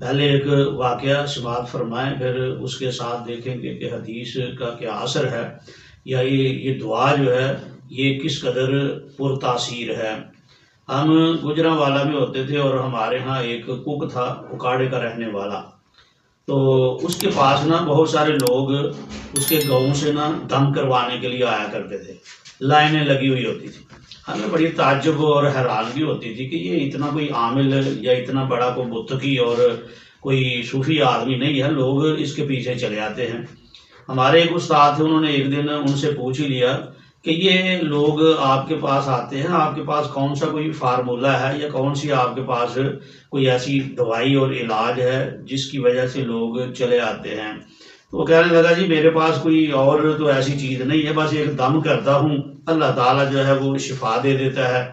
پہلے ایک واقعہ سماعت فرمائیں، پھر اس کے ساتھ دیکھیں گے کہ حدیث کا کیا اثر ہے، یا یہ دعا جو ہے یہ کس قدر پر تاثیر ہے۔ ہم گجرانوالہ میں ہوتے تھے اور ہمارے ہاں ایک کک تھا، اکاڑے کا رہنے والا۔ تو اس کے پاس نا بہت سارے لوگ اس کے گاؤں سے نا دم کروانے کے لیے آیا کرتے تھے، لائنیں لگی ہوئی ہوتی تھی۔ ہمیں بڑی تعجب اور حیرانگی ہوتی تھی کہ یہ اتنا کوئی عامل یا اتنا بڑا کوئی متقی اور کوئی صوفی آدمی نہیں ہے، لوگ اس کے پیچھے چلے آتے ہیں۔ ہمارے ایک استاد تھے، انہوں نے ایک دن ان سے پوچھ ہی لیا کہ یہ لوگ آپ کے پاس آتے ہیں، آپ کے پاس کون سا کوئی فارمولہ ہے یا کون سی آپ کے پاس کوئی ایسی دوائی اور علاج ہے جس کی وجہ سے لوگ چلے آتے ہیں؟ تو وہ کہنے لگا جی میرے پاس کوئی اور تو ایسی چیز نہیں ہے، بس ایک دم کرتا ہوں، اللہ تعالیٰ جو ہے وہ شفا دے دیتا ہے۔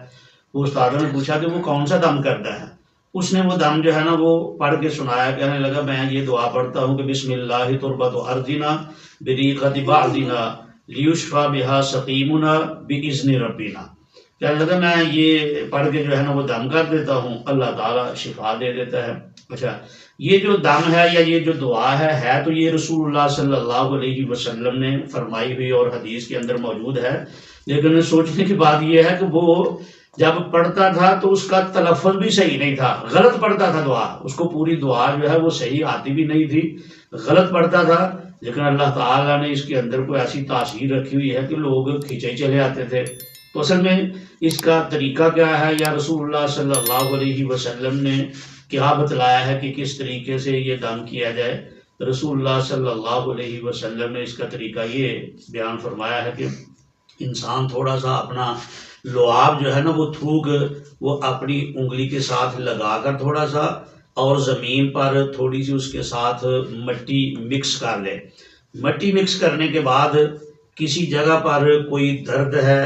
وہ استاد نے پوچھا کہ وہ کون سا دم کرتا ہے؟ اس نے وہ دم جو ہے نا وہ پڑھ کے سنایا، کہنے لگا میں یہ دعا پڑھتا ہوں کہ بسم اللہ تربت ارضنا بریقت بعضنا لیشفی بہا سقیمنا باذن ربنا۔ کہنے لگا میں یہ پڑھ کے جو ہے نا وہ دم کر دیتا ہوں، اللہ تعالیٰ شفا دے دیتا ہے۔ اچھا، یہ جو دم ہے یا یہ جو دعا ہے تو یہ رسول اللہ صلی اللہ علیہ وسلم نے فرمائی ہوئی اور حدیث کے اندر موجود ہے، لیکن سوچنے کی بات یہ ہے کہ وہ جب پڑھتا تھا تو اس کا تلفظ بھی صحیح نہیں تھا، غلط پڑھتا تھا دعا، اس کو پوری دعا جو ہے وہ صحیح آتی بھی نہیں تھی، غلط پڑھتا تھا، لیکن اللہ تعالیٰ نے اس کے اندر کوئی ایسی تاثیر رکھی ہوئی ہے کہ لوگ کھینچے چلے آتے تھے۔ تو اصل میں اس کا طریقہ کیا ہے، یا رسول اللہ صلی اللہ علیہ وسلم نے کیا بتلایا ہے کہ کس طریقے سے یہ دم کیا جائے؟ رسول اللہ صلی اللہ علیہ وسلم نے اس کا طریقہ یہ بیان فرمایا ہے کہ انسان تھوڑا سا اپنا لعاب جو ہے نا وہ تھوک وہ اپنی انگلی کے ساتھ لگا کر تھوڑا سا اور زمین پر تھوڑی سی اس کے ساتھ مٹی مکس کر لے۔ مٹی مکس کرنے کے بعد کسی جگہ پر کوئی درد ہے،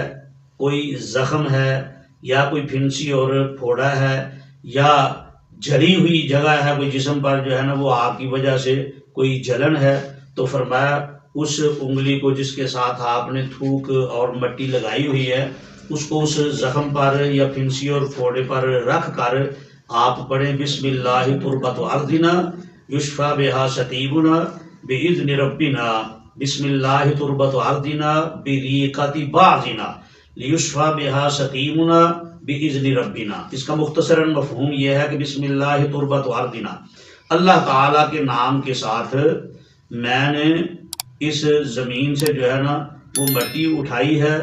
کوئی زخم ہے، یا کوئی پھنسی اور پھوڑا ہے، یا جلی ہوئی جگہ ہے کوئی جسم پر جو ہے نا وہ آگ کی وجہ سے کوئی جلن ہے، تو فرمایا اس انگلی کو جس کے ساتھ آپ نے تھوک اور مٹی لگائی ہوئی ہے اس کو اس زخم پر یا پھنسی اور پھوڑے پر رکھ کر آپ پڑھیں بسم اللہ تربت ارضنا یشفی بہا سقیمنا باذن ربنا، بسم اللہ تربت ارضنا بریقت بعضنا لیشفی بہا سقیمنا باذن ربنا۔ اس کا مختصراً مفہوم یہ ہے کہ بسم اللہ تربت ارضنا، اللہ تعالیٰ کے نام کے ساتھ میں نے اس زمین سے جو ہے نا وہ مٹی اٹھائی ہے،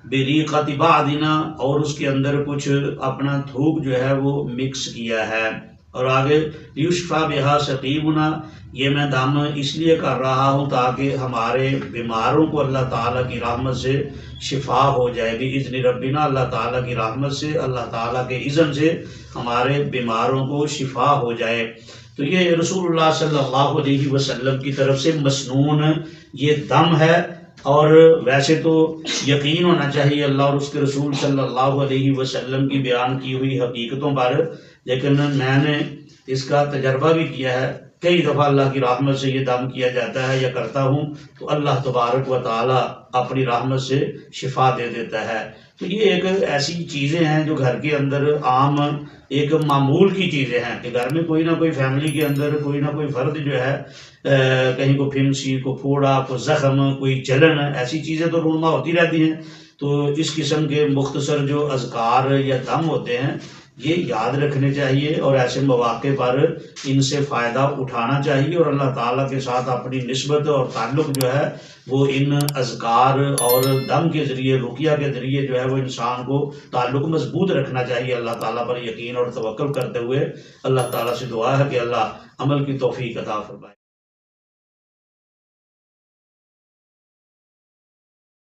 بریقت بعضنا، اور اس کے اندر کچھ اپنا تھوک جو ہے وہ مکس کیا ہے، اور آگے یشفی بہا سقیمنا، یہ میں دم اس لیے کر رہا ہوں تاکہ ہمارے بیماروں کو اللہ تعالیٰ کی رحمت سے شفا ہو جائے، باذن ربنا، اللہ تعالیٰ کی رحمت سے، اللہ تعالیٰ کے اذن سے ہمارے بیماروں کو شفا ہو جائے۔ تو یہ رسول اللہ صلی اللہ علیہ وسلم کی طرف سے مسنون یہ دم ہے، اور ویسے تو یقین ہونا چاہیے اللہ اور اس کے رسول صلی اللہ علیہ وسلم کی بیان کی ہوئی حقیقتوں پر، لیکن میں نے اس کا تجربہ بھی کیا ہے، کئی دفعہ اللہ کی رحمت سے یہ دم کیا جاتا ہے یا کرتا ہوں تو اللہ تبارک و تعالیٰ اپنی رحمت سے شفا دے دیتا ہے۔ تو یہ ایک ایسی چیزیں ہیں جو گھر کے اندر عام ایک معمول کی چیزیں ہیں کہ گھر میں کوئی نہ کوئی فیملی کے اندر کوئی نہ کوئی فرد جو ہے کہیں کو پھنسی، کو پھوڑا، کو زخم، کوئی جلن، ایسی چیزیں تو رونما ہوتی رہتی ہیں۔ تو اس قسم کے مختصر جو اذکار یا دم ہوتے ہیں یہ یاد رکھنے چاہیے، اور ایسے مواقع پر ان سے فائدہ اٹھانا چاہیے، اور اللہ تعالیٰ کے ساتھ اپنی نسبت اور تعلق جو ہے وہ ان اذکار اور دم کے ذریعے، رقیہ کے ذریعے جو ہے وہ انسان کو تعلق مضبوط رکھنا چاہیے اللہ تعالیٰ پر یقین اور توکل کرتے ہوئے۔ اللہ تعالیٰ سے دعا ہے کہ اللہ عمل کی توفیق عطا فرمائے۔